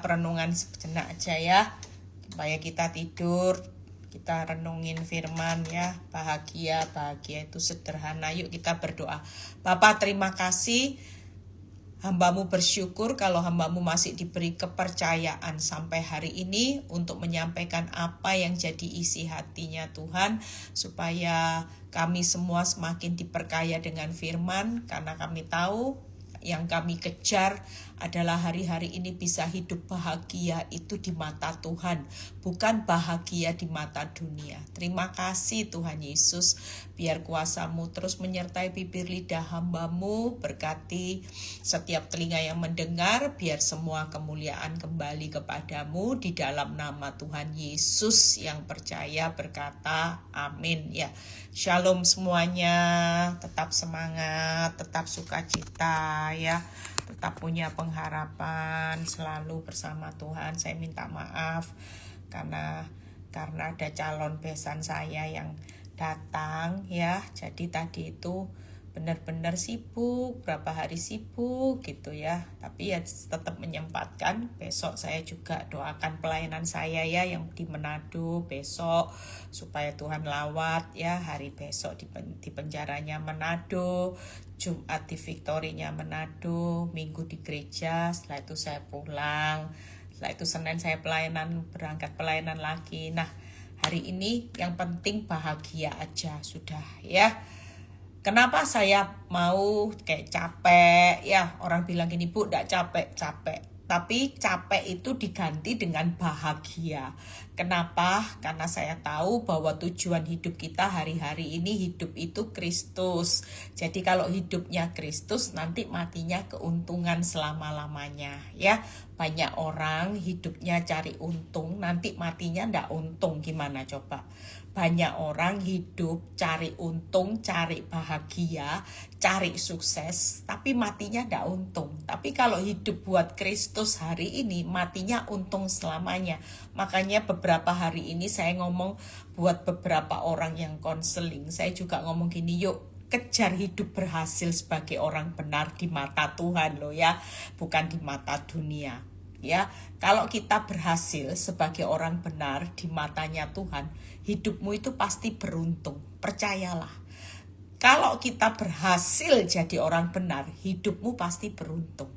renungan sejenak aja ya, supaya kita tidur, kita renungin firman ya. Bahagia itu sederhana. Yuk kita berdoa. Bapa, terima kasih. Hamba-Mu bersyukur kalau hamba-Mu masih diberi kepercayaan sampai hari ini untuk menyampaikan apa yang jadi isi hatinya Tuhan, supaya kami semua semakin diperkaya dengan firman, karena kami tahu yang kami kejar adalah hari-hari ini bisa hidup bahagia itu di mata Tuhan, bukan bahagia di mata dunia. Terima kasih Tuhan Yesus, biar kuasa-Mu terus menyertai bibir lidah hamba-Mu, berkati setiap telinga yang mendengar, biar semua kemuliaan kembali kepadamu di dalam nama Tuhan Yesus yang percaya berkata amin ya. Shalom semuanya, tetap semangat, tetap sukacita ya, tetap punya pengharapan, selalu bersama Tuhan. Saya minta maaf karena ada calon besan saya yang datang ya. Jadi tadi itu benar-benar sibuk, berapa hari sibuk gitu ya. Tapi ya tetap menyempatkan. Besok saya juga doakan pelayanan saya ya yang di Manado besok, supaya Tuhan lawat ya hari besok di penjaranya Manado, Jumat di Victorinya Manado, Minggu di gereja, setelah itu saya pulang. Setelah itu Senin saya berangkat pelayanan lagi. Nah, hari ini yang penting bahagia aja sudah ya. Kenapa saya mau kayak capek ya, orang bilang gini, Bu, gak capek. Tapi capek itu diganti dengan bahagia. Kenapa? Karena saya tahu bahwa tujuan hidup kita hari-hari ini, hidup itu Kristus. Jadi kalau hidupnya Kristus, nanti matinya keuntungan selama-lamanya ya. Banyak orang hidupnya cari untung, nanti matinya ndak untung, gimana coba? Banyak orang hidup cari untung, cari bahagia, cari sukses, tapi matinya ndak untung. Tapi kalau hidup buat Kristus hari ini, matinya untung selamanya. Makanya beberapa hari ini saya ngomong buat beberapa orang yang konseling. Saya juga ngomong gini, yuk kejar hidup berhasil sebagai orang benar di mata Tuhan loh ya, bukan di mata dunia. Ya, kalau kita berhasil sebagai orang benar di matanya Tuhan, hidupmu itu pasti beruntung. Percayalah. Kalau kita berhasil jadi orang benar, hidupmu pasti beruntung.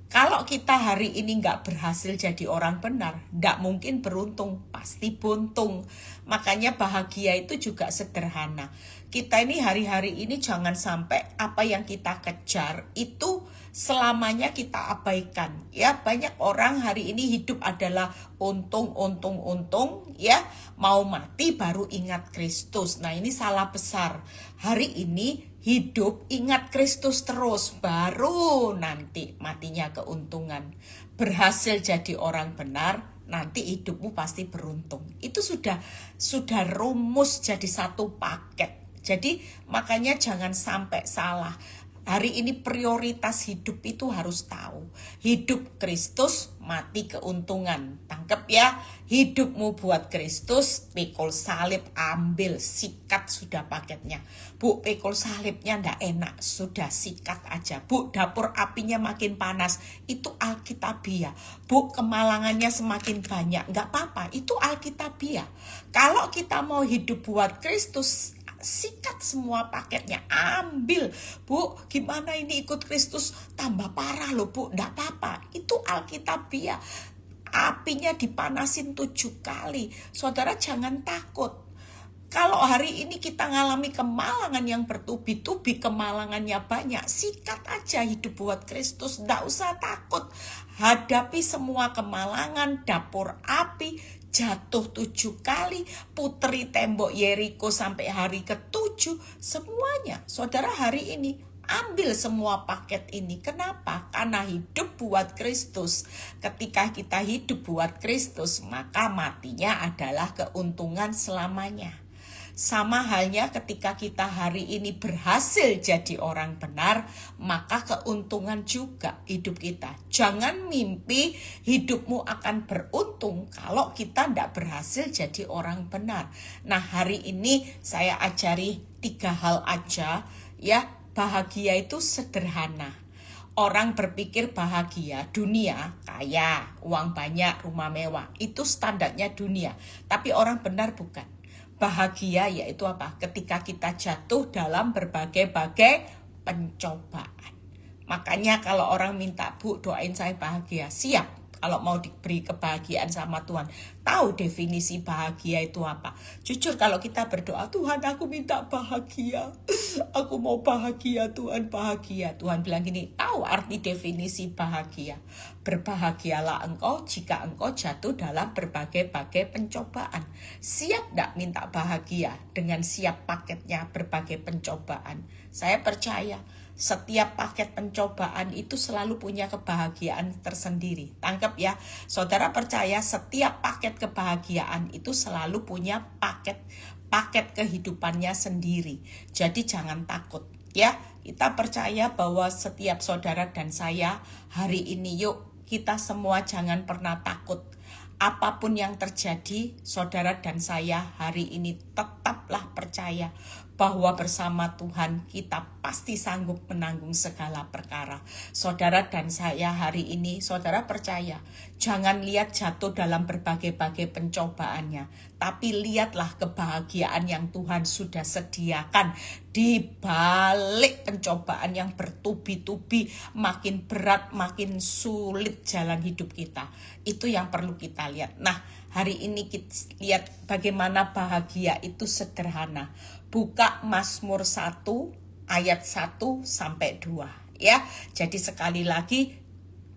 Kalau kita hari ini nggak berhasil jadi orang benar, nggak mungkin beruntung, pasti buntung. Makanya bahagia itu juga sederhana. Kita ini hari-hari ini jangan sampai apa yang kita kejar itu selamanya kita abaikan. Ya, banyak orang hari ini hidup adalah untung ya, mau mati baru ingat Kristus. Nah, ini salah besar. Hari ini hidup ingat Kristus terus, baru nanti matinya keuntungan. Berhasil jadi orang benar, nanti hidupmu pasti beruntung. Itu sudah rumus jadi satu paket. Jadi makanya jangan sampai salah. Hari ini prioritas hidup itu harus tahu. Hidup Kristus, mati keuntungan. Tangkep ya, hidupmu buat Kristus, pikul salib ambil, sikat sudah paketnya. Bu, pikul salibnya ndak enak, sudah sikat aja. Bu, dapur apinya makin panas, itu alkitabiah. Bu, kemalangannya semakin banyak, nggak apa-apa, itu alkitabiah. Kalau kita mau hidup buat Kristus, sikat semua paketnya, ambil. Bu, gimana ini ikut Kristus tambah parah loh Bu, enggak apa-apa, itu alkitabiah. Apinya dipanasin 7 kali. Saudara jangan takut. Kalau hari ini kita ngalami kemalangan yang bertubi-tubi, kemalangannya banyak, sikat aja hidup buat Kristus, enggak usah takut. Hadapi semua kemalangan, dapur api, jatuh 7 kali, puteri tembok Yeriko sampai hari ke-7, semuanya. Saudara hari ini ambil semua paket ini. Kenapa? Karena hidup buat Kristus. Ketika kita hidup buat Kristus, maka matinya adalah keuntungan selamanya. Sama halnya ketika kita hari ini berhasil jadi orang benar, maka keuntungan juga hidup kita. Jangan mimpi hidupmu akan beruntung kalau kita tidak berhasil jadi orang benar. Nah, hari ini saya ajari 3 hal aja ya. Bahagia itu sederhana. Orang berpikir bahagia, dunia, kaya, uang banyak, rumah mewah. Itu standarnya dunia. Tapi orang benar bukan. Bahagia yaitu apa? Ketika kita jatuh dalam berbagai-bagai pencobaan. Makanya kalau orang minta, Bu, doain saya bahagia. Siap. Kalau mau diberi kebahagiaan sama Tuhan, tahu definisi bahagia itu apa. Jujur kalau kita berdoa, Tuhan aku minta bahagia, aku mau bahagia Tuhan, bahagia. Tuhan bilang gini, tahu arti definisi bahagia. Berbahagialah engkau jika engkau jatuh dalam berbagai-bagai pencobaan. Siap gak minta bahagia dengan siap paketnya berbagai pencobaan? Saya percaya setiap paket pencobaan itu selalu punya kebahagiaan tersendiri. Tangkap ya, saudara percaya setiap paket kebahagiaan itu selalu punya paket kehidupannya sendiri. Jadi jangan takut ya. Kita percaya bahwa setiap saudara dan saya hari ini, yuk kita semua jangan pernah takut. Apapun yang terjadi, saudara dan saya hari ini tetaplah percaya bahwa bersama Tuhan kita pasti sanggup menanggung segala perkara. Saudara dan saya hari ini, saudara percaya, jangan lihat jatuh dalam berbagai-bagai pencobaannya, tapi lihatlah kebahagiaan yang Tuhan sudah sediakan di balik pencobaan yang bertubi-tubi, makin berat, makin sulit jalan hidup kita. Itu yang perlu kita lihat. Nah, hari ini kita lihat bagaimana bahagia itu sederhana. Buka Mazmur 1 ayat 1 sampai 2 ya. Jadi sekali lagi,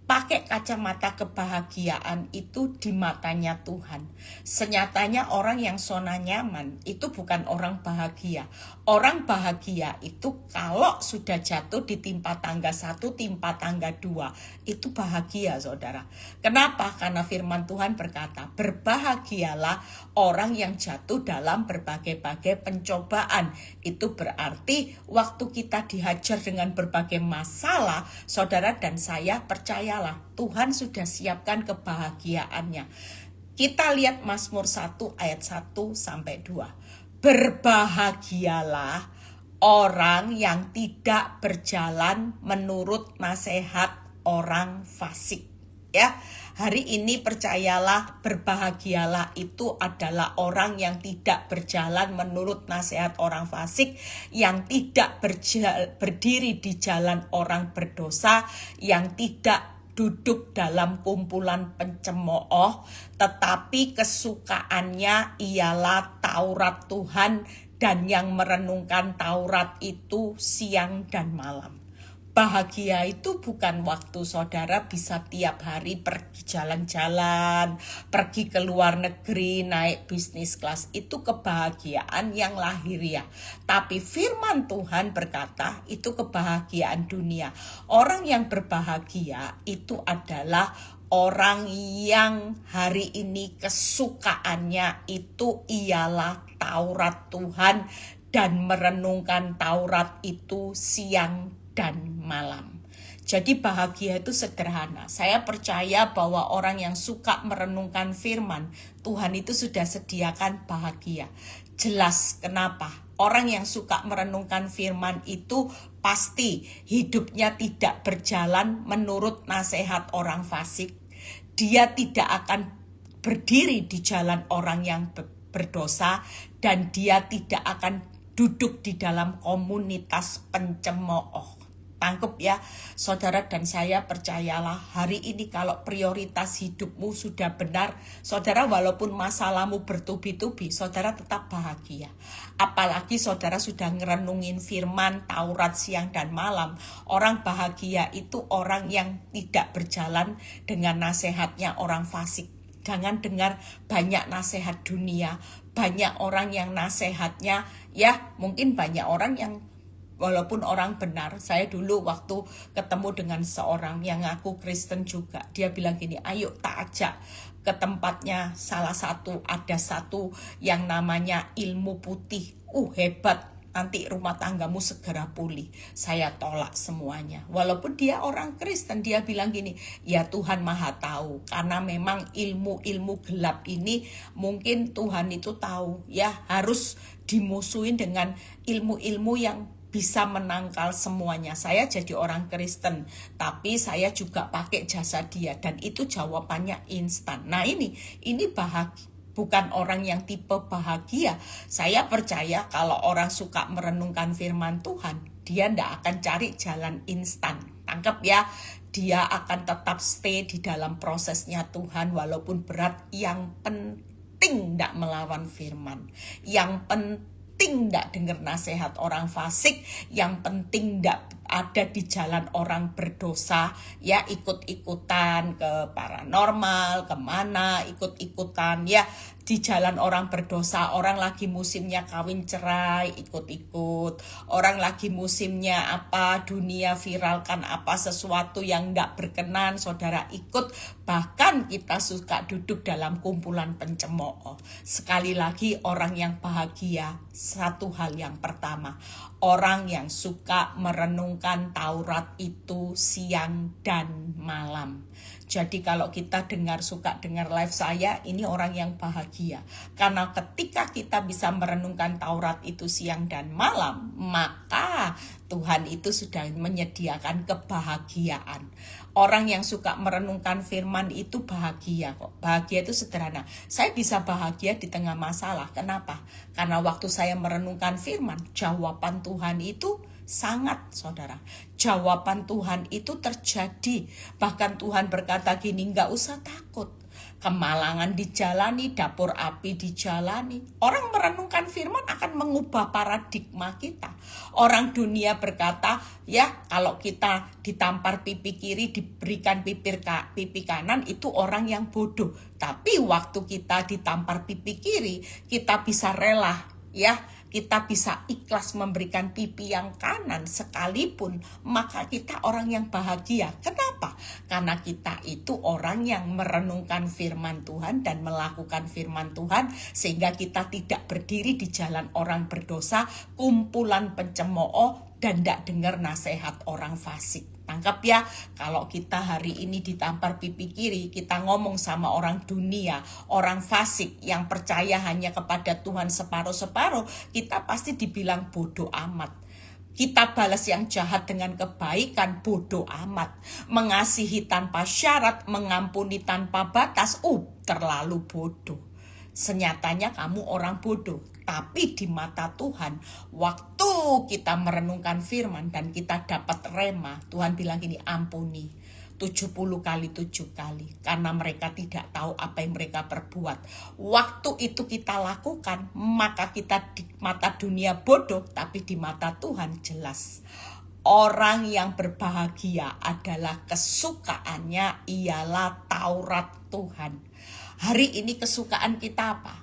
pakai kacamata kebahagiaan itu di matanya Tuhan. Senyatanya orang yang zona nyaman itu bukan orang bahagia. Orang bahagia itu kalau sudah jatuh ditimpa tangga 1, timpa tangga 2. Itu bahagia saudara. Kenapa? Karena firman Tuhan berkata, berbahagialah orang yang jatuh dalam berbagai-bagai pencobaan. Itu berarti waktu kita dihajar dengan berbagai masalah, saudara dan saya percayalah Tuhan sudah siapkan kebahagiaannya. Kita lihat Mazmur 1 ayat 1 sampai 2. Berbahagialah orang yang tidak berjalan menurut nasihat orang fasik. Ya, hari ini percayalah, berbahagialah itu adalah orang yang tidak berjalan menurut nasihat orang fasik, yang tidak berdiri di jalan orang berdosa, yang tidak duduk dalam kumpulan pencemooh, tetapi kesukaannya ialah Taurat Tuhan, dan yang merenungkan Taurat itu siang dan malam. Bahagia itu bukan waktu saudara bisa tiap hari pergi jalan-jalan, pergi ke luar negeri, naik bisnis kelas. Itu kebahagiaan yang lahiriah. Tapi firman Tuhan berkata itu kebahagiaan dunia. Orang yang berbahagia itu adalah orang yang hari ini kesukaannya itu ialah Taurat Tuhan, dan merenungkan Taurat itu siang dan malam. Jadi bahagia itu sederhana. Saya percaya bahwa orang yang suka merenungkan firman Tuhan itu sudah sediakan bahagia. Jelas kenapa? Orang yang suka merenungkan firman itu pasti hidupnya tidak berjalan menurut nasihat orang fasik. Dia tidak akan berdiri di jalan orang yang berdosa, dan dia tidak akan duduk di dalam komunitas pencemooh. Tangkep ya, saudara dan saya percayalah hari ini kalau prioritas hidupmu sudah benar, saudara walaupun masalahmu bertubi-tubi, saudara tetap bahagia. Apalagi saudara sudah ngerenungin firman Taurat siang dan malam. Orang bahagia itu orang yang tidak berjalan dengan nasihatnya orang fasik. Jangan dengar banyak nasihat dunia, banyak orang yang nasihatnya ya mungkin banyak orang yang walaupun orang benar. Saya dulu waktu ketemu dengan seorang yang ngaku Kristen juga, dia bilang gini, ayo tak ajak ke tempatnya ada satu yang namanya ilmu putih. Hebat, nanti rumah tanggamu segera pulih. Saya tolak semuanya. Walaupun dia orang Kristen, dia bilang gini, ya Tuhan maha tahu. Karena memang ilmu-ilmu gelap ini mungkin Tuhan itu tahu ya harus dimusuhin dengan ilmu-ilmu yang bisa menangkal semuanya. Saya jadi orang Kristen, tapi saya juga pakai jasa dia, dan itu jawabannya instan. Nah ini bahagia. Bukan orang yang tipe bahagia. Saya percaya kalau orang suka merenungkan firman Tuhan, dia ndak akan cari jalan instan. Tangkap ya, dia akan tetap stay di dalam prosesnya Tuhan walaupun berat. Yang penting ndak melawan firman. Yang penting ndak dengar nasihat orang fasik. Yang penting ndak ada di jalan orang berdosa, ya ikut-ikutan ke paranormal, kemana ikut-ikutan ya di jalan orang berdosa. Orang lagi musimnya kawin cerai, ikut-ikut. Orang lagi musimnya dunia viralkan sesuatu yang nggak berkenan, saudara ikut. Bahkan kita suka duduk dalam kumpulan pencemooh. Sekali lagi, orang yang bahagia, satu hal yang pertama, orang yang suka merenungkan Taurat itu siang dan malam. Jadi kalau kita suka dengar live saya, ini orang yang bahagia. Karena ketika kita bisa merenungkan Taurat itu siang dan malam, maka Tuhan itu sudah menyediakan kebahagiaan. Orang yang suka merenungkan firman itu bahagia kok. Bahagia itu sederhana. Saya bisa bahagia di tengah masalah. Kenapa? Karena waktu saya merenungkan firman, jawaban Tuhan itu sangat, saudara. Jawaban Tuhan itu terjadi. Bahkan Tuhan berkata gini, nggak usah takut. Kemalangan dijalani, dapur api dijalani. Orang merenungkan firman akan mengubah paradigma kita. Orang dunia berkata, ya kalau kita ditampar pipi kiri, diberikan pipi kanan, itu orang yang bodoh. Tapi waktu kita ditampar pipi kiri, kita bisa rela, ya. Kita bisa ikhlas memberikan pipi yang kanan sekalipun, maka kita orang yang bahagia. Kenapa? Karena kita itu orang yang merenungkan firman Tuhan dan melakukan firman Tuhan, sehingga kita tidak berdiri di jalan orang berdosa, kumpulan pencemooh, dan tidak dengar nasihat orang fasik. Tangkap ya, kalau kita hari ini ditampar pipi kiri, kita ngomong sama orang dunia, orang fasik yang percaya hanya kepada Tuhan separuh-separuh, kita pasti dibilang bodoh amat. Kita balas yang jahat dengan kebaikan, bodoh amat. Mengasihi tanpa syarat, mengampuni tanpa batas, terlalu bodoh. Senyatanya kamu orang bodoh. Tapi di mata Tuhan, waktu kita merenungkan firman dan kita dapat rema, Tuhan bilang gini, ampuni 70 kali 7 kali. Karena mereka tidak tahu apa yang mereka perbuat. Waktu itu kita lakukan, maka kita di mata dunia bodoh, tapi di mata Tuhan jelas. Orang yang berbahagia adalah kesukaannya ialah Taurat Tuhan. Hari ini kesukaan kita apa?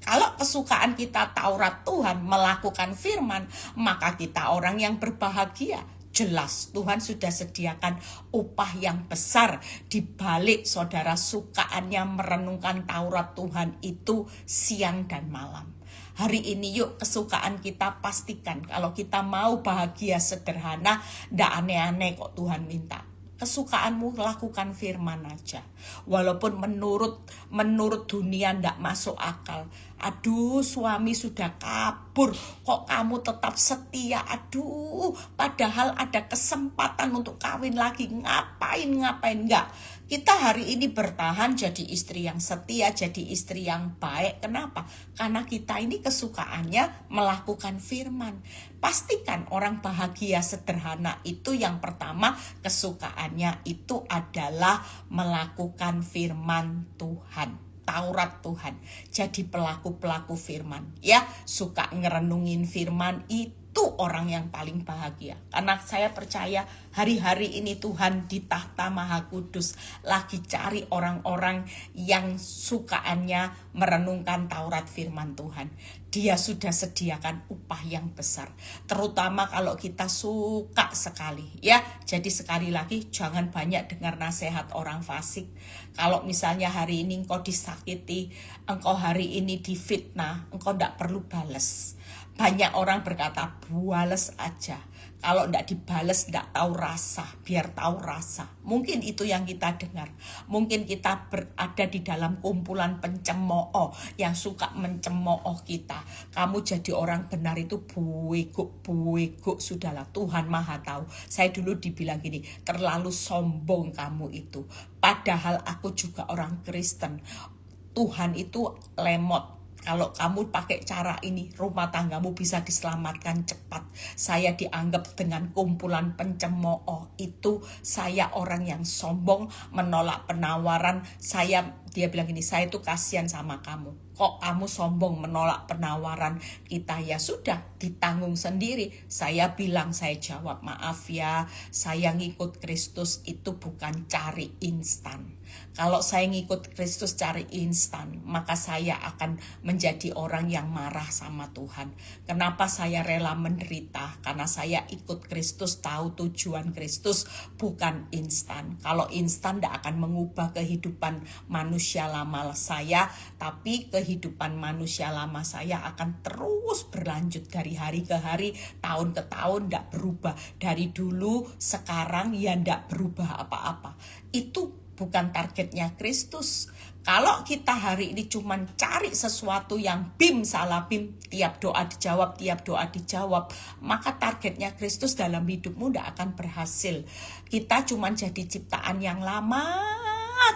Kalau kesukaan kita Taurat Tuhan, melakukan firman, maka kita orang yang berbahagia. Jelas Tuhan sudah sediakan upah yang besar di balik saudara sukaannya merenungkan Taurat Tuhan itu siang dan malam. Hari ini yuk kesukaan kita pastikan. Kalau kita mau bahagia sederhana, ndak aneh-aneh kok Tuhan minta. Kesukaanmu lakukan firman aja. Walaupun menurut dunia ndak masuk akal. Aduh, suami sudah kabur, kok kamu tetap setia? Aduh, padahal ada kesempatan untuk kawin lagi. Ngapain enggak? Kita hari ini bertahan jadi istri yang setia, jadi istri yang baik. Kenapa? Karena kita ini kesukaannya melakukan firman. Pastikan orang bahagia sederhana itu yang pertama, kesukaannya itu adalah melakukan firman Tuhan. Taurat Tuhan. Jadi pelaku-pelaku firman, ya, suka ngerenungin firman itu orang yang paling bahagia. Karena saya percaya hari-hari ini Tuhan di tahta Maha Kudus lagi cari orang-orang yang sukaannya merenungkan Taurat firman Tuhan. Dia sudah sediakan upah yang besar. Terutama kalau kita suka sekali, ya. Jadi sekali lagi jangan banyak dengar nasihat orang fasik. Kalau misalnya hari ini engkau disakiti, engkau hari ini difitnah, engkau tidak perlu balas. Banyak orang berkata, bales aja. Kalau ndak dibales, ndak tahu rasa, biar tahu rasa. Mungkin itu yang kita dengar. Mungkin kita berada di dalam kumpulan pencemooh yang suka mencemooh kita. Kamu jadi orang benar itu buego, sudahlah, Tuhan Maha tahu. Saya dulu dibilang gini, terlalu sombong kamu itu. Padahal aku juga orang Kristen. Tuhan itu lemot. Kalau kamu pakai cara ini, rumah tanggamu bisa diselamatkan cepat. Saya dianggap dengan kumpulan pencemooh itu, saya orang yang sombong, menolak penawaran. Dia bilang gini, saya tuh kasihan sama kamu. Kok kamu sombong menolak penawaran kita? Ya sudah, ditanggung sendiri. Saya bilang, saya jawab, maaf ya, saya ngikut Kristus itu bukan cari instan. Kalau saya ngikut Kristus cari instan, maka saya akan menjadi orang yang marah sama Tuhan. Kenapa saya rela menderita? Karena saya ikut Kristus, tahu tujuan Kristus bukan instan. Kalau instan tidak akan mengubah kehidupan manusia lama saya, tapi kehidupan manusia lama saya akan terus berlanjut dari hari ke hari, tahun ke tahun, tidak berubah. Dari dulu, sekarang ya tidak berubah apa-apa. Itu bukan targetnya Kristus. Kalau kita hari ini cuma cari sesuatu yang salah bim, tiap doa dijawab, maka targetnya Kristus dalam hidupmu tidak akan berhasil. Kita cuma jadi ciptaan yang lama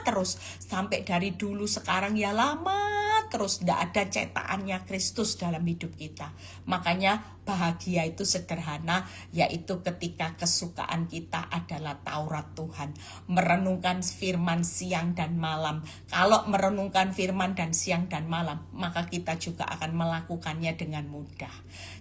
terus, sampai dari dulu sekarang ya lama terus, tidak ada cetakannya Kristus dalam hidup kita. Makanya bahagia itu sederhana, yaitu ketika kesukaan kita adalah Taurat Tuhan, merenungkan firman siang dan malam. Kalau merenungkan firman dan siang dan malam, maka kita juga akan melakukannya dengan mudah.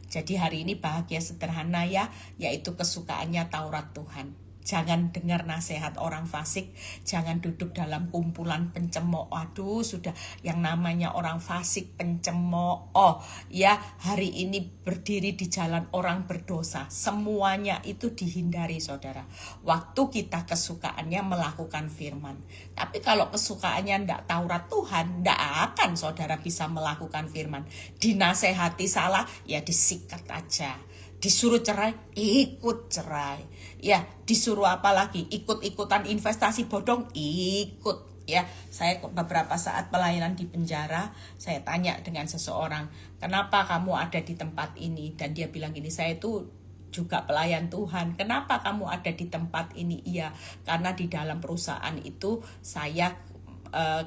Jadi hari ini bahagia sederhana ya, yaitu kesukaannya Taurat Tuhan. Jangan dengar nasihat orang fasik, jangan duduk dalam kumpulan pencemooh. Aduh, sudah yang namanya orang fasik, pencemooh. Ya, hari ini berdiri di jalan orang berdosa. Semuanya itu dihindari, saudara. Waktu kita kesukaannya melakukan firman. Tapi kalau kesukaannya tidak Taurat Tuhan, tidak akan saudara bisa melakukan firman. Dinasehati salah, ya disikat aja. Disuruh cerai, ikut cerai. Ya, disuruh apa lagi? Ikut-ikutan investasi bodong, ikut. Ya, saya beberapa saat pelayanan di penjara, saya tanya dengan seseorang, kenapa kamu ada di tempat ini? Dan dia bilang gini, saya itu juga pelayan Tuhan. Kenapa kamu ada di tempat ini? Iya, karena di dalam perusahaan itu saya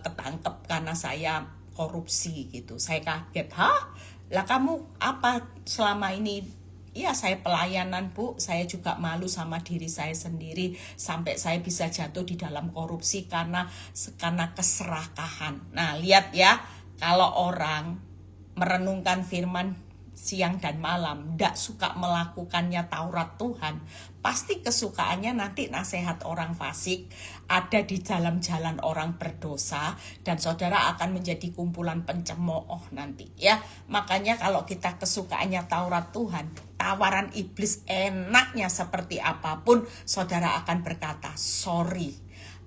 ketangkep karena saya korupsi gitu. Saya kaget, hah? Lah kamu apa selama ini? Iya, saya pelayanan, Bu. Saya juga malu sama diri saya sendiri sampai saya bisa jatuh di dalam korupsi karena keserakahan. Nah, lihat ya, kalau orang merenungkan firman siang dan malam, tidak suka melakukannya Taurat Tuhan, pasti kesukaannya nanti nasihat orang fasik, ada di jalan-jalan orang berdosa, dan saudara akan menjadi kumpulan pencemooh nanti ya. Makanya kalau kita kesukaannya Taurat Tuhan, tawaran iblis enaknya seperti apapun, saudara akan berkata, sorry,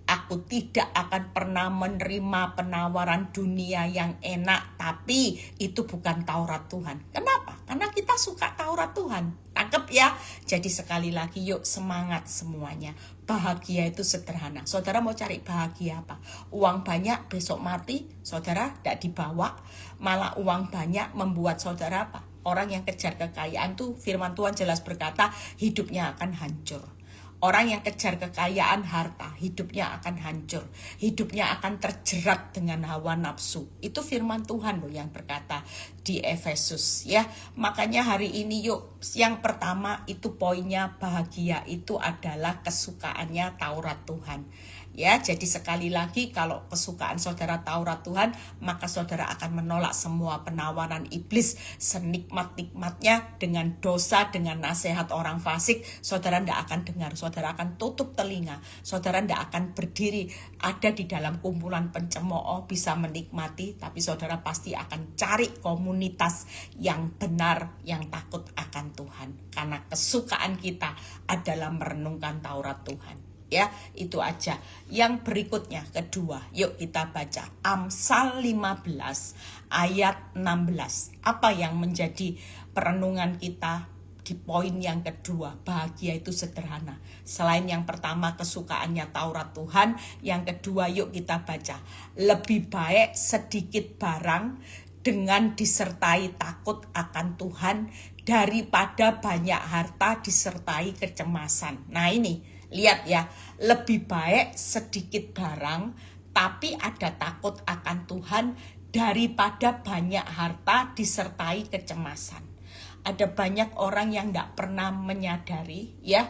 aku tidak akan pernah menerima penawaran dunia yang enak, tapi itu bukan Taurat Tuhan. Kenapa? Karena kita suka Taurat Tuhan. Tangkep ya? Jadi sekali lagi yuk semangat semuanya. Bahagia itu sederhana. Saudara mau cari bahagia apa? Uang banyak besok mati, saudara tidak dibawa. Malah uang banyak membuat saudara apa? Orang yang kejar kekayaan tuh firman Tuhan jelas berkata hidupnya akan hancur. Orang yang kejar kekayaan harta, hidupnya akan hancur. Hidupnya akan terjerat dengan hawa nafsu. Itu firman Tuhan loh yang berkata di Efesus ya. Makanya hari ini yuk, yang pertama itu poinnya bahagia itu adalah kesukaannya Taurat Tuhan. Ya, jadi sekali lagi kalau kesukaan saudara Taurat Tuhan, maka saudara akan menolak semua penawaran iblis senikmat-nikmatnya. Dengan dosa, dengan nasihat orang fasik, saudara tidak akan dengar, saudara akan tutup telinga, saudara tidak akan berdiri ada di dalam kumpulan pencemooh bisa menikmati, tapi saudara pasti akan cari komunitas yang benar, yang takut akan Tuhan. Karena kesukaan kita adalah merenungkan Taurat Tuhan. Ya, itu aja. Yang berikutnya, kedua, yuk kita baca Amsal 15 ayat 16. Apa yang menjadi perenungan kita di poin yang kedua, bahagia itu sederhana. Selain yang pertama kesukaannya Taurat Tuhan, yang kedua yuk kita baca. Lebih baik sedikit barang dengan disertai takut akan Tuhan daripada banyak harta disertai kecemasan. Nah ini, lihat ya, lebih baik sedikit barang tapi ada takut akan Tuhan daripada banyak harta disertai kecemasan. Ada banyak orang yang tidak pernah menyadari ya.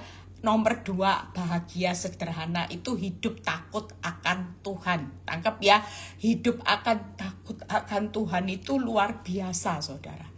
Nomor 2, bahagia sederhana itu hidup takut akan Tuhan. Tangkap ya, hidup akan takut akan Tuhan itu luar biasa saudara.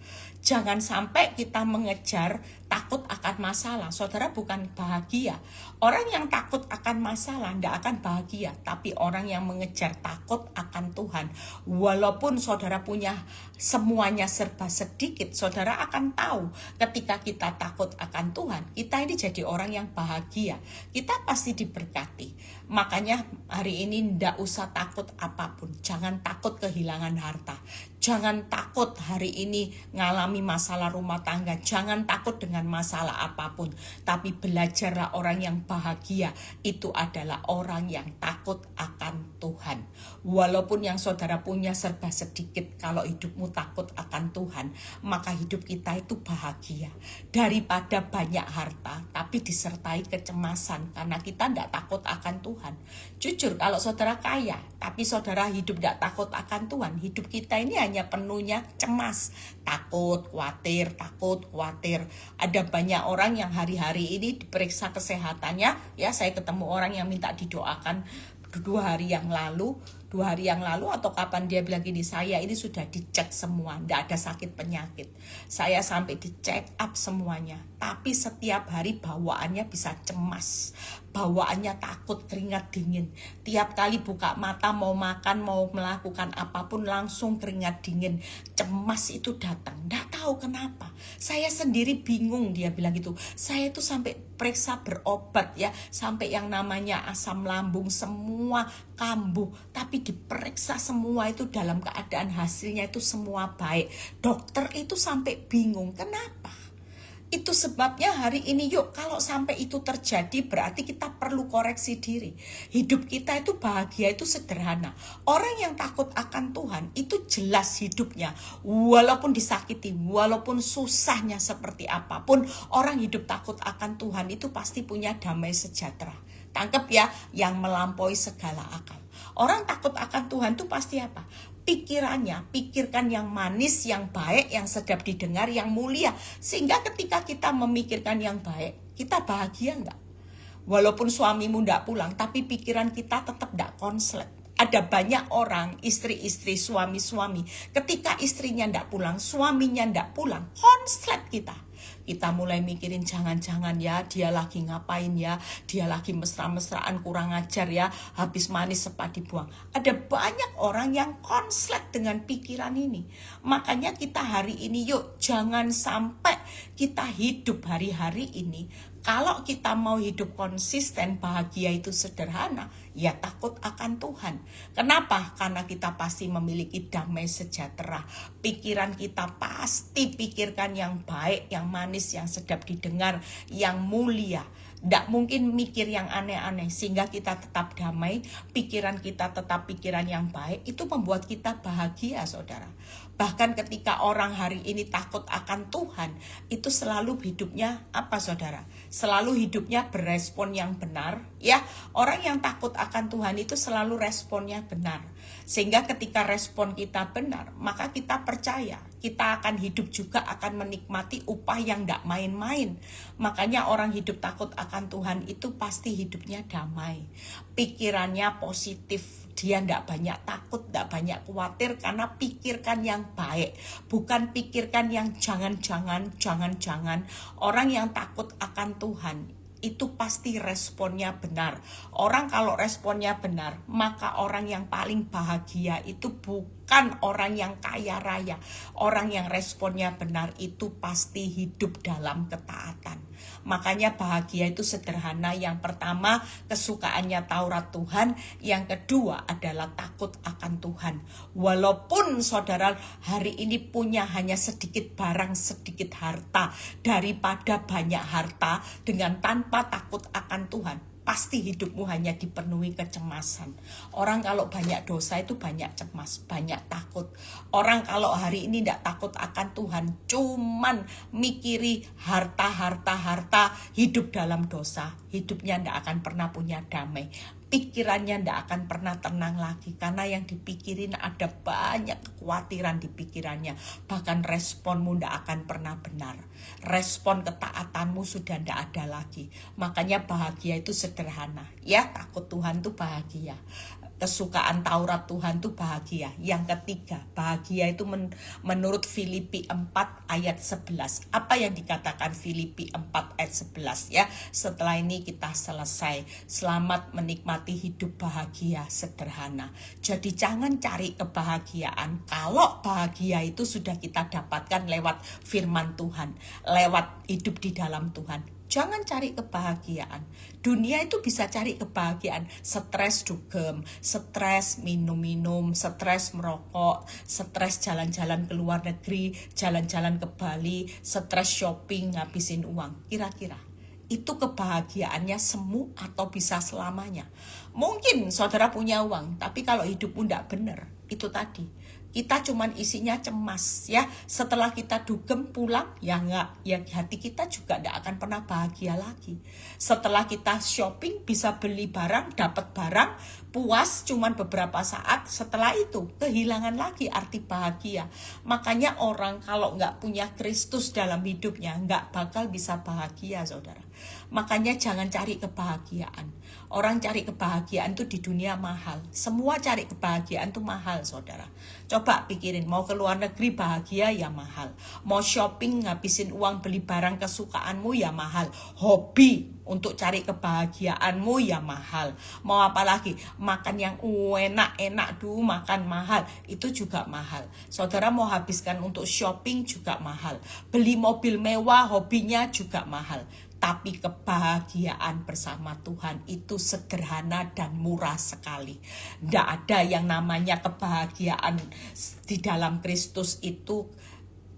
Jangan sampai kita mengejar takut akan masalah. Saudara, bukan bahagia. Orang yang takut akan masalah tidak akan bahagia. Tapi orang yang mengejar takut akan Tuhan, walaupun saudara punya semuanya serba sedikit, saudara akan tahu ketika kita takut akan Tuhan, kita ini jadi orang yang bahagia. Kita pasti diberkati. Makanya hari ini tidak usah takut apapun. Jangan takut kehilangan harta. Jangan takut hari ini ngalami masalah rumah tangga. Jangan takut dengan masalah apapun. Tapi belajarlah orang yang bahagia. Itu adalah orang yang takut akan Tuhan. Walaupun yang saudara punya serba sedikit, kalau hidupmu takut akan Tuhan, maka hidup kita itu bahagia. Daripada banyak harta, tapi disertai kecemasan. Karena kita tidak takut akan Tuhan. Jujur, kalau saudara kaya, tapi saudara hidup tidak takut akan Tuhan, hidup kita ini hanya penuhnya cemas, takut, khawatir. Ada banyak orang yang hari-hari ini diperiksa kesehatannya. Ya, saya ketemu orang yang minta didoakan 2 hari yang lalu atau kapan dia bilang gini, saya ini sudah dicek semua, tidak ada sakit penyakit. Saya sampai dicek up semuanya, tapi setiap hari bawaannya bisa cemas, bawaannya takut, keringat dingin. Tiap kali buka mata mau makan, mau melakukan apapun langsung keringat dingin. Cemas itu datang, tidak tahu kenapa. Saya sendiri bingung, dia bilang gitu. Saya itu sampai periksa berobat ya, sampai yang namanya asam lambung semua kambuh, tapi diperiksa semua itu dalam keadaan hasilnya itu semua baik. Dokter itu sampai bingung, kenapa? Itu sebabnya hari ini yuk, kalau sampai itu terjadi berarti kita perlu koreksi diri. Hidup kita itu bahagia itu sederhana. Orang yang takut akan Tuhan itu jelas hidupnya, walaupun disakiti, walaupun susahnya seperti apapun, orang hidup takut akan Tuhan itu pasti punya damai sejahtera. Tangkap ya, yang melampaui segala akal. Orang takut akan Tuhan itu pasti apa? Pikirannya, pikirkan yang manis, yang baik, yang sedap didengar, yang mulia. Sehingga ketika kita memikirkan yang baik, kita bahagia enggak? Walaupun suamimu enggak pulang, tapi pikiran kita tetap enggak konslet. Ada banyak orang, istri-istri, suami-suami, ketika istrinya enggak pulang, suaminya enggak pulang, konslet kita. Kita mulai mikirin jangan-jangan ya dia lagi ngapain ya, dia lagi mesra-mesraan kurang ajar ya, habis manis sempat dibuang. Ada banyak orang yang konslet dengan pikiran ini. Makanya kita hari ini yuk jangan sampai kita hidup hari-hari ini. Kalau kita mau hidup konsisten, bahagia itu sederhana, ya takut akan Tuhan. Kenapa? Karena kita pasti memiliki damai sejahtera. Pikiran kita pasti pikirkan yang baik, yang manis, yang sedap didengar, yang mulia. Tidak mungkin mikir yang aneh-aneh sehingga kita tetap damai, pikiran kita tetap pikiran yang baik. Itu membuat kita bahagia saudara. Bahkan ketika orang hari ini takut akan Tuhan, itu selalu hidupnya apa saudara? Selalu hidupnya berespon yang benar. Ya, orang yang takut akan Tuhan itu selalu responnya benar. Sehingga ketika respon kita benar, maka kita percaya kita akan hidup juga akan menikmati upah yang tidak main-main. Makanya orang hidup takut akan Tuhan itu pasti hidupnya damai. Pikirannya positif, dia tidak banyak takut, tidak banyak khawatir karena pikirkan yang baik. Bukan pikirkan yang jangan-jangan. Orang yang takut akan Tuhan itu pasti responnya benar. Orang kalau responnya benar, maka orang yang paling bahagia itu bukan bukan orang yang kaya raya. Orang yang responnya benar itu pasti hidup dalam ketaatan. Makanya bahagia itu sederhana. Yang pertama, kesukaannya Taurat Tuhan. Yang kedua adalah takut akan Tuhan. Walaupun saudara hari ini punya hanya sedikit barang, sedikit harta, daripada banyak harta dengan tanpa takut akan Tuhan, pasti hidupmu hanya dipenuhi kecemasan. Orang kalau banyak dosa itu banyak cemas, banyak takut. Orang kalau hari ini tidak takut akan Tuhan, cuman mikiri harta, hidup dalam dosa, hidupnya tidak akan pernah punya damai. Pikirannya tidak akan pernah tenang lagi, karena yang dipikirin ada banyak kekhawatiran di pikirannya. Bahkan responmu tidak akan pernah benar. Respon ketaatanmu sudah tidak ada lagi. Makanya bahagia itu sederhana. Ya, takut Tuhan itu bahagia. Kesukaan Taurat Tuhan itu bahagia. Yang ketiga, bahagia itu menurut Filipi 4 ayat 11. Apa yang dikatakan Filipi 4 ayat 11 ya? Setelah ini kita selesai. Selamat menikmati hidup bahagia sederhana. Jadi jangan cari kebahagiaan kalau bahagia itu sudah kita dapatkan lewat firman Tuhan, lewat hidup di dalam Tuhan. Jangan cari kebahagiaan. Dunia itu bisa cari kebahagiaan. Stres dugem, stres minum-minum, stres merokok, stres jalan-jalan ke luar negeri, jalan-jalan ke Bali, stres shopping, ngabisin uang. Kira-kira itu kebahagiaannya semu atau bisa selamanya? Mungkin saudara punya uang, tapi kalau hidupmu tidak benar, itu tadi. Kita cuman isinya cemas ya. Setelah kita dugem pulang ya enggak, ya hati kita juga enggak akan pernah bahagia lagi. Setelah kita shopping bisa beli barang, dapat barang, puas cuman beberapa saat, setelah itu kehilangan lagi arti bahagia. Makanya orang kalau enggak punya Kristus dalam hidupnya enggak bakal bisa bahagia, saudara. Makanya jangan cari kebahagiaan. Orang cari kebahagiaan itu di dunia mahal. Semua cari kebahagiaan itu mahal, saudara. Coba pikirin, mau ke luar negeri bahagia ya mahal. Mau shopping ngabisin uang beli barang kesukaanmu ya mahal. Hobi untuk cari kebahagiaanmu ya mahal. Mau apa lagi? Makan yang enak-enak dulu, makan mahal. Itu juga mahal. Saudara mau habiskan untuk shopping juga mahal. Beli mobil mewah, hobinya juga mahal. Tapi kebahagiaan bersama Tuhan itu sederhana dan murah sekali. Tidak ada yang namanya kebahagiaan di dalam Kristus itu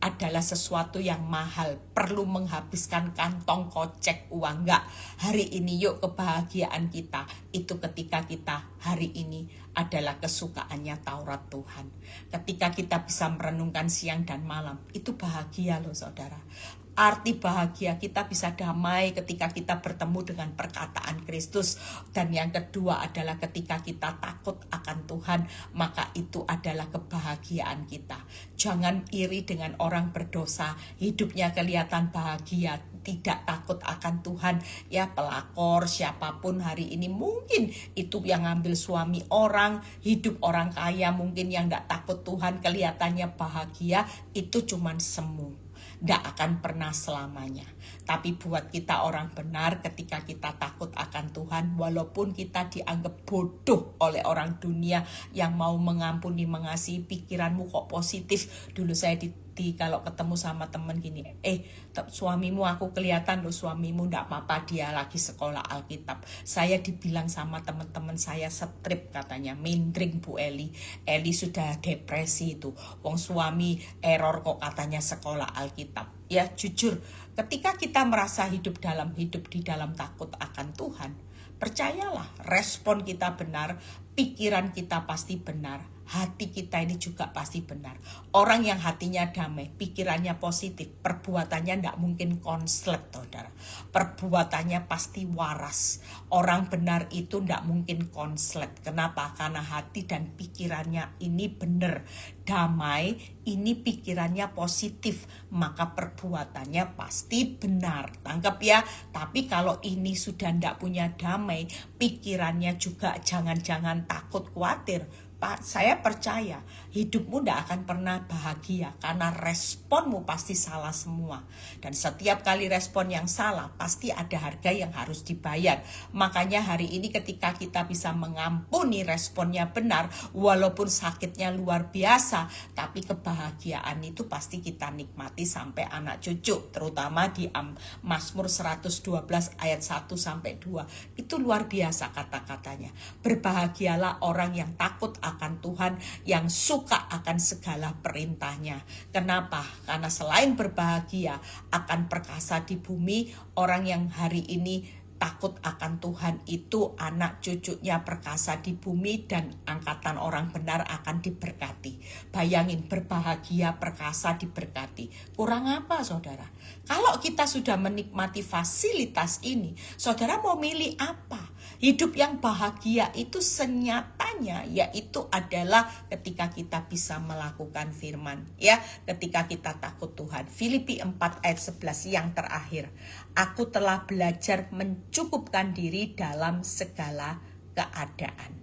adalah sesuatu yang mahal, perlu menghabiskan kantong kocek uang. Enggak, hari ini yuk kebahagiaan kita itu ketika kita hari ini adalah kesukaannya Taurat Tuhan. Ketika kita bisa merenungkan siang dan malam, itu bahagia loh saudara. Arti bahagia kita bisa damai ketika kita bertemu dengan perkataan Kristus. Dan yang kedua adalah ketika kita takut akan Tuhan, maka itu adalah kebahagiaan kita. Jangan iri dengan orang berdosa, hidupnya kelihatan bahagia, tidak takut akan Tuhan. Ya pelakor siapapun hari ini mungkin itu yang ngambil suami orang, hidup orang kaya mungkin yang tidak takut Tuhan kelihatannya bahagia, itu cuman semu. Tidak akan pernah selamanya. Tapi buat kita orang benar, ketika kita takut akan Tuhan, walaupun kita dianggap bodoh oleh orang dunia yang mau mengampuni, mengasihi, pikiranmu kok positif. Dulu saya kalau ketemu sama temen gini, suamimu aku kelihatan loh, suamimu ndak apa-apa, dia lagi sekolah Alkitab. Saya dibilang sama teman-teman saya strip katanya, mindring Bu Eli sudah depresi itu, wong suami error kok katanya sekolah Alkitab. Ya jujur, ketika kita merasa hidup di dalam takut akan Tuhan, percayalah respon kita benar, pikiran kita pasti benar, hati kita ini juga pasti benar. Orang yang hatinya damai, pikirannya positif, perbuatannya tidak mungkin konslet, saudara. Perbuatannya pasti waras. Orang benar itu tidak mungkin konslet. Kenapa? Karena hati dan pikirannya ini benar, damai, ini pikirannya positif, maka perbuatannya pasti benar. Tangkap ya. Tapi kalau ini sudah tidak punya damai, pikirannya juga jangan-jangan takut, khawatir, Pak, saya percaya hidupmu tidak akan pernah bahagia karena responmu pasti salah semua. Dan setiap kali respon yang salah pasti ada harga yang harus dibayar. Makanya hari ini ketika kita bisa mengampuni responnya benar, walaupun sakitnya luar biasa, tapi kebahagiaan itu pasti kita nikmati sampai anak cucu. Terutama di Mazmur 112 ayat 1-2. Itu luar biasa kata-katanya. Berbahagialah orang yang takut akan Tuhan, yang suka akan segala perintahnya. Kenapa? Karena selain berbahagia akan perkasa di bumi, orang yang hari ini takut akan Tuhan itu anak cucunya perkasa di bumi dan angkatan orang benar akan diberkati. Bayangin, berbahagia, perkasa, diberkati. Kurang apa saudara? Kalau kita sudah menikmati fasilitas ini, saudara mau milih apa? Hidup yang bahagia itu senyatanya yaitu adalah ketika kita bisa melakukan firman, ya, ketika kita takut Tuhan. Filipi 4 ayat 11 yang terakhir. Aku telah belajar mencukupkan diri dalam segala keadaan.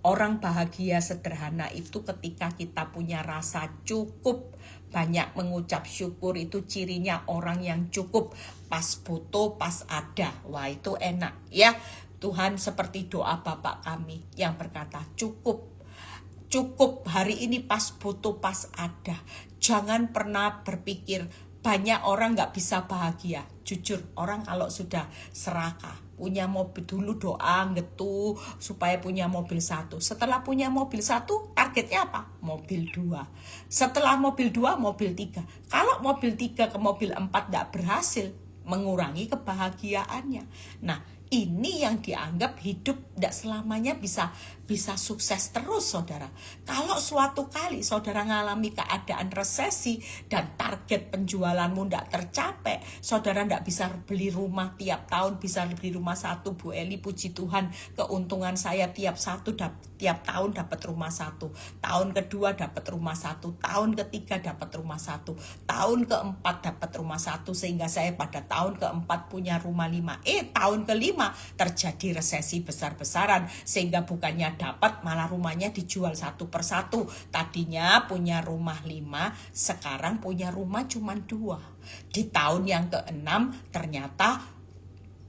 Orang bahagia sederhana itu ketika kita punya rasa cukup, banyak mengucap syukur, itu cirinya orang yang cukup, pas butuh, pas ada. Wah, itu enak ya. Tuhan seperti doa Bapak kami yang berkata cukup. Cukup hari ini pas butuh, pas ada. Jangan pernah berpikir banyak orang gak bisa bahagia. Jujur, orang kalau sudah serakah, punya mobil dulu doa gitu supaya punya mobil 1. Setelah punya mobil 1, targetnya apa? Mobil 2. Setelah mobil 2, mobil 3. Kalau mobil 3 ke mobil 4 gak berhasil, mengurangi kebahagiaannya. Nah, ini yang dianggap hidup tidak selamanya bisa sukses terus saudara. Kalau suatu kali saudara mengalami keadaan resesi dan target penjualanmu tidak tercapai, saudara tidak bisa beli rumah tiap tahun, bisa beli rumah 1. Bu Eli, puji Tuhan, keuntungan saya tiap tahun dapat rumah 1. Tahun kedua dapat rumah 1. Tahun ketiga dapat rumah 1. Tahun keempat dapat rumah 1. Sehingga saya pada tahun keempat punya rumah 5. Tahun kelima terjadi resesi besar-besaran sehingga bukannya dapat malah rumahnya dijual 1 persatu. Tadinya punya rumah 5, sekarang punya rumah cuma 2. Di tahun yang ke-6 ternyata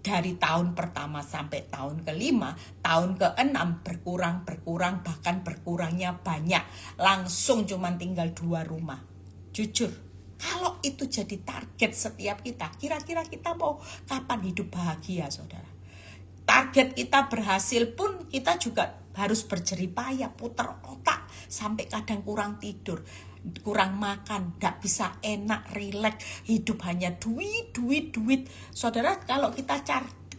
dari tahun pertama sampai tahun kelima, tahun ke-6 berkurang, bahkan berkurangnya banyak. Langsung cuma tinggal 2 rumah. Jujur, kalau itu jadi target setiap kita, kira-kira kita mau kapan hidup bahagia saudara? Target kita berhasil pun kita juga harus berjeripaya, putar otak, sampai kadang kurang tidur, kurang makan, gak bisa enak, rileks, hidup hanya duit. Saudara, kalau kita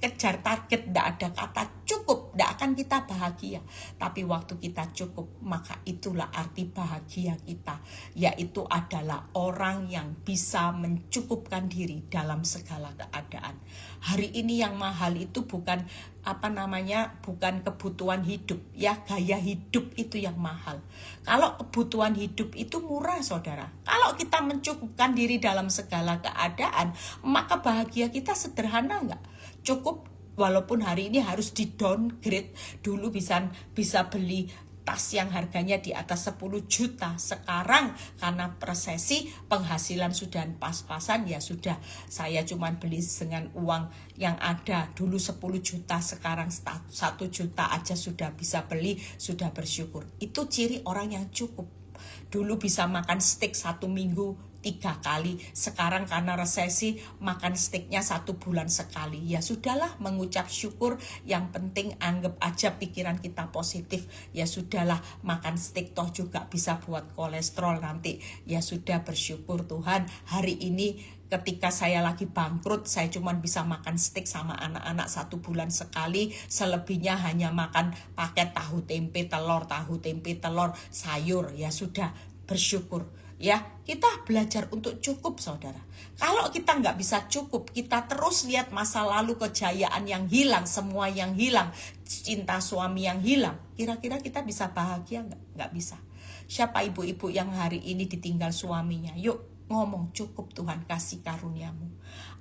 kejar target, gak ada kata cukup, gak akan kita bahagia. Tapi waktu kita cukup, maka itulah arti bahagia kita, yaitu adalah orang yang bisa mencukupkan diri dalam segala keadaan. Hari ini yang mahal itu bukan bukan kebutuhan hidup, ya, gaya hidup itu yang mahal. Kalau kebutuhan hidup itu murah saudara. Kalau kita mencukupkan diri dalam segala keadaan, maka bahagia kita sederhana enggak? Cukup, walaupun hari ini harus di downgrade. Dulu bisa beli tas yang harganya di atas 10 juta. Sekarang karena resesi, penghasilan sudah pas-pasan, ya sudah, saya cuma beli dengan uang yang ada. Dulu 10 juta, sekarang 1 juta aja sudah bisa beli, sudah bersyukur. Itu ciri orang yang cukup. Dulu bisa makan steak 1 minggu 3 kali, sekarang karena resesi makan steaknya 1 bulan sekali. Ya sudahlah, mengucap syukur. Yang penting anggap aja pikiran kita positif. Ya sudahlah, makan steak toh juga bisa buat kolesterol nanti. Ya sudah, bersyukur Tuhan. Hari ini ketika saya lagi bangkrut, saya cuma bisa makan steak sama anak-anak 1 bulan sekali. Selebihnya hanya makan paket tahu tempe telur, sayur. Ya sudah, bersyukur. Ya, kita belajar untuk cukup saudara. Kalau kita nggak bisa cukup, kita terus lihat masa lalu, kejayaan yang hilang, semua yang hilang, cinta suami yang hilang, kira-kira kita bisa bahagia nggak? Nggak bisa. Siapa ibu-ibu yang hari ini ditinggal suaminya? Yuk, ngomong, cukup Tuhan kasih karuniamu.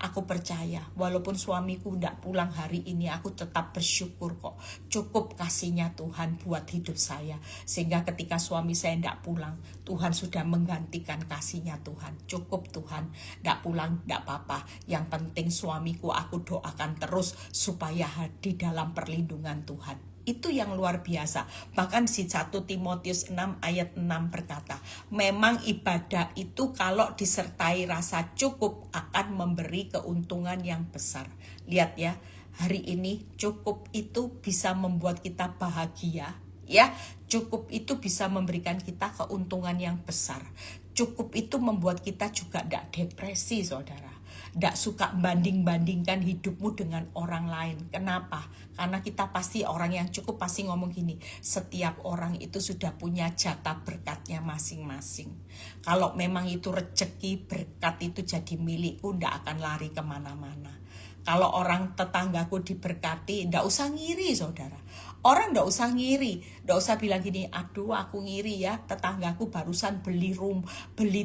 Aku percaya walaupun suamiku tidak pulang hari ini, aku tetap bersyukur kok. Cukup kasihnya Tuhan buat hidup saya. Sehingga ketika suami saya tidak pulang, Tuhan sudah menggantikan kasihnya Tuhan. Cukup Tuhan, tidak pulang tidak apa-apa. Yang penting suamiku aku doakan terus supaya di dalam perlindungan Tuhan. Itu yang luar biasa. Bahkan si 1 Timotius 6 ayat 6 berkata, memang ibadah itu kalau disertai rasa cukup akan memberi keuntungan yang besar. Lihat ya, hari ini cukup itu bisa membuat kita bahagia. Ya, cukup itu bisa memberikan kita keuntungan yang besar. Cukup itu membuat kita juga tidak depresi, saudara. Tidak suka banding-bandingkan hidupmu dengan orang lain. Kenapa? Karena kita pasti orang yang cukup pasti ngomong gini, setiap orang itu sudah punya jatah berkatnya masing-masing. Kalau memang itu rezeki, berkat itu jadi milikku, tidak akan lari kemana-mana. Kalau orang tetanggaku diberkati, tidak usah ngiri, saudara. Orang tidak usah ngiri, tidak usah bilang gini, aduh aku ngiri ya, tetanggaku barusan beli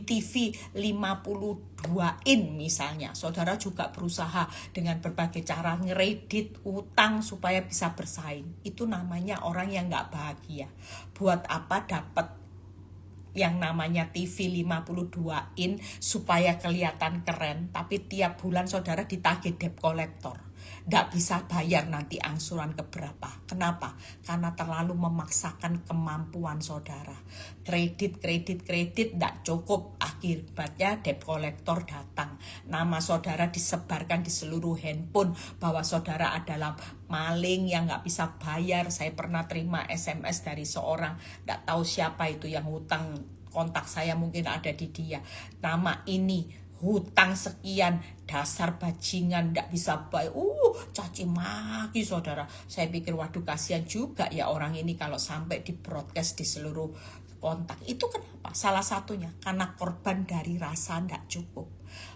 TV 52 in misalnya. Saudara juga berusaha dengan berbagai cara ngeredit, utang supaya bisa bersaing. Itu namanya orang yang nggak bahagia. Buat apa dapat yang namanya TV 52 in supaya kelihatan keren, tapi tiap bulan saudara ditagih debt collector. Nggak bisa bayar nanti angsuran keberapa. Kenapa? Karena terlalu memaksakan kemampuan saudara. Kredit nggak cukup. Akibatnya debt collector datang. Nama saudara disebarkan di seluruh handphone bahwa saudara adalah maling yang nggak bisa bayar. Saya pernah terima SMS dari seorang, nggak tahu siapa itu yang hutang, kontak saya mungkin ada di dia. Nama ini hutang sekian, dasar bajingan, ndak bisa bayar. Caci maki saudara. Saya pikir waduh kasihan juga ya orang ini kalau sampai di broadcast di seluruh kontak. Itu kenapa? Salah satunya karena korban dari rasa ndak cukup.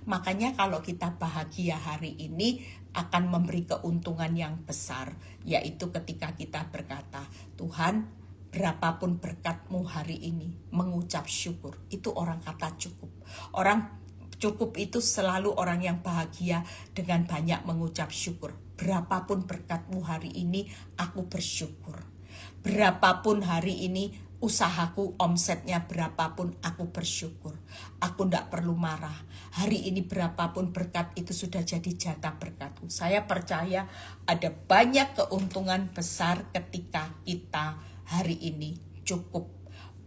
Makanya kalau kita bahagia hari ini akan memberi keuntungan yang besar, yaitu ketika kita berkata, Tuhan, berapapun berkatmu hari ini, mengucap syukur. Itu orang kata cukup. Orang cukup itu selalu orang yang bahagia dengan banyak mengucap syukur. Berapapun berkatmu hari ini, aku bersyukur. Berapapun hari ini usahaku, omsetnya berapapun, aku bersyukur. Aku tidak perlu marah. Hari ini berapapun berkat itu sudah jadi jatah berkatku. Saya percaya ada banyak keuntungan besar ketika kita hari ini cukup.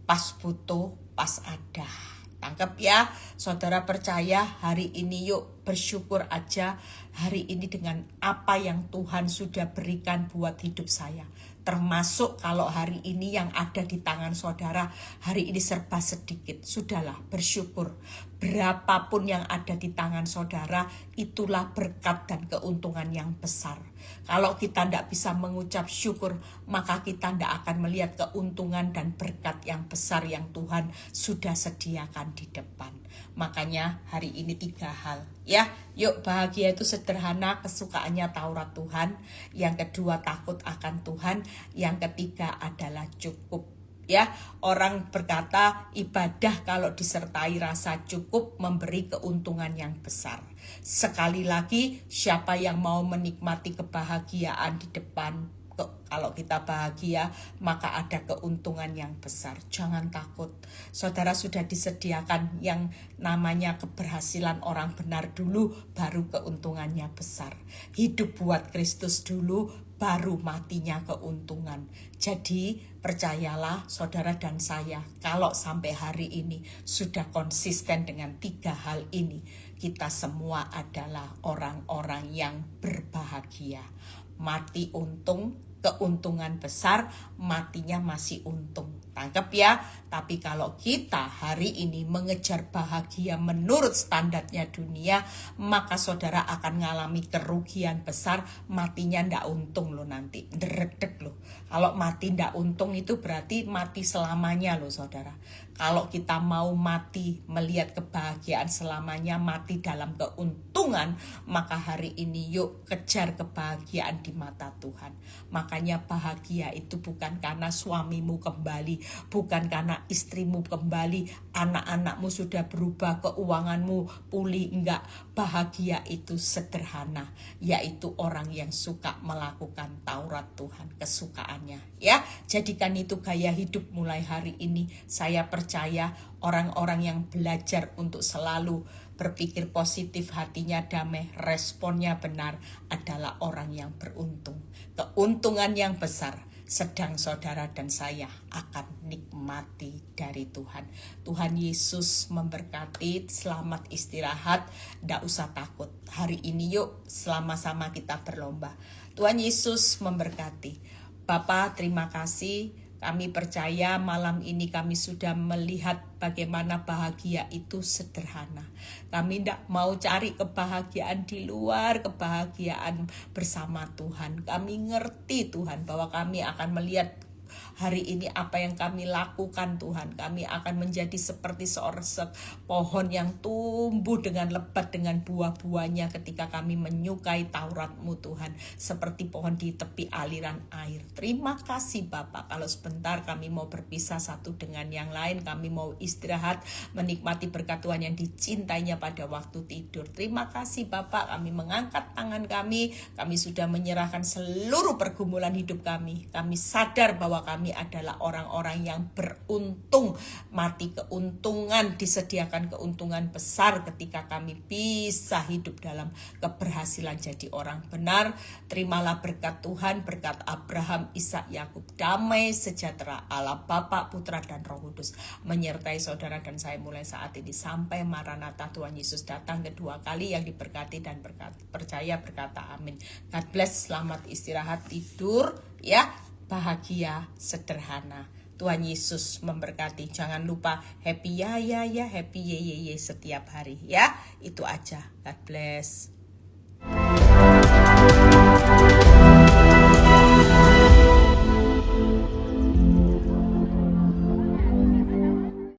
Pas butuh, pas ada. Tangkap ya, saudara percaya hari ini yuk bersyukur aja hari ini dengan apa yang Tuhan sudah berikan buat hidup saya. Termasuk kalau hari ini yang ada di tangan saudara, hari ini serba sedikit. Sudahlah bersyukur. Berapapun yang ada di tangan saudara, itulah berkat dan keuntungan yang besar. Kalau kita tidak bisa mengucap syukur, maka kita tidak akan melihat keuntungan dan berkat yang besar yang Tuhan sudah sediakan di depan. Makanya hari ini 3 hal. Ya, yuk bahagia itu sederhana, kesukaannya Taurat Tuhan. Yang kedua takut akan Tuhan. Yang ketiga adalah cukup. Ya, orang berkata ibadah kalau disertai rasa cukup memberi keuntungan yang besar. Sekali lagi, siapa yang mau menikmati kebahagiaan di depan, kalau kita bahagia, maka ada keuntungan yang besar. Jangan takut. Saudara sudah disediakan yang namanya keberhasilan orang benar dulu, baru keuntungannya besar. Hidup buat Kristus dulu, baru matinya keuntungan. Jadi percayalah saudara dan saya, kalau sampai hari ini sudah konsisten dengan 3 hal ini, kita semua adalah orang-orang yang berbahagia. Mati untung, keuntungan besar, matinya masih untung. Tangkap ya. Tapi kalau kita hari ini mengejar bahagia menurut standarnya dunia, maka saudara akan mengalami kerugian besar. Matinya ndak untung loh nanti, deredek loh. Kalau mati ndak untung itu berarti mati selamanya loh saudara. Kalau kita mau mati melihat kebahagiaan selamanya, mati dalam keuntungan, maka hari ini yuk kejar kebahagiaan di mata Tuhan. Makanya bahagia itu bukan karena suamimu kembali, bukan karena istrimu kembali, anak-anakmu sudah berubah, keuanganmu pulih, enggak. Bahagia itu sederhana, yaitu orang yang suka melakukan Taurat Tuhan, kesukaannya. Ya, jadikan itu gaya hidup mulai hari ini. Saya percaya orang-orang yang belajar untuk selalu berpikir positif, hatinya damai, responnya benar adalah orang yang beruntung. Keuntungan yang besar sedang saudara dan saya akan nikmati dari Tuhan. Tuhan Yesus memberkati, selamat istirahat, tidak usah takut. Hari ini yuk sama-sama kita berlomba. Tuhan Yesus memberkati. Bapa, terima kasih. Kami percaya malam ini kami sudah melihat bagaimana bahagia itu sederhana. Kami tidak mau cari kebahagiaan di luar, kebahagiaan bersama Tuhan. Kami ngerti Tuhan bahwa kami akan melihat hari ini apa yang kami lakukan Tuhan. Kami akan menjadi seperti seorang pohon yang tumbuh dengan lebat dengan buah-buahnya ketika kami menyukai Taurat-Mu Tuhan. Seperti pohon di tepi aliran air. Terima kasih Bapak. Kalau sebentar kami mau berpisah satu dengan yang lain, kami mau istirahat, menikmati berkat Tuhan yang dicintainya pada waktu tidur. Terima kasih Bapak, kami mengangkat tangan kami sudah menyerahkan seluruh pergumulan hidup kami. Kami sadar bahwa kami adalah orang-orang yang beruntung, mati keuntungan, disediakan keuntungan besar ketika kami bisa hidup dalam keberhasilan jadi orang benar. Terimalah berkat Tuhan, berkat Abraham, Ishak, Yakub, damai sejahtera Allah Bapa, Putra dan Roh Kudus menyertai saudara dan saya mulai saat ini sampai Maranatha Tuhan Yesus datang kedua kali. Yang diberkati dan percaya berkata amin. God bless, selamat istirahat, tidur ya. Bahagia sederhana. Tuhan Yesus memberkati. Jangan lupa happy ya, happy ye setiap hari ya. Itu aja. God bless.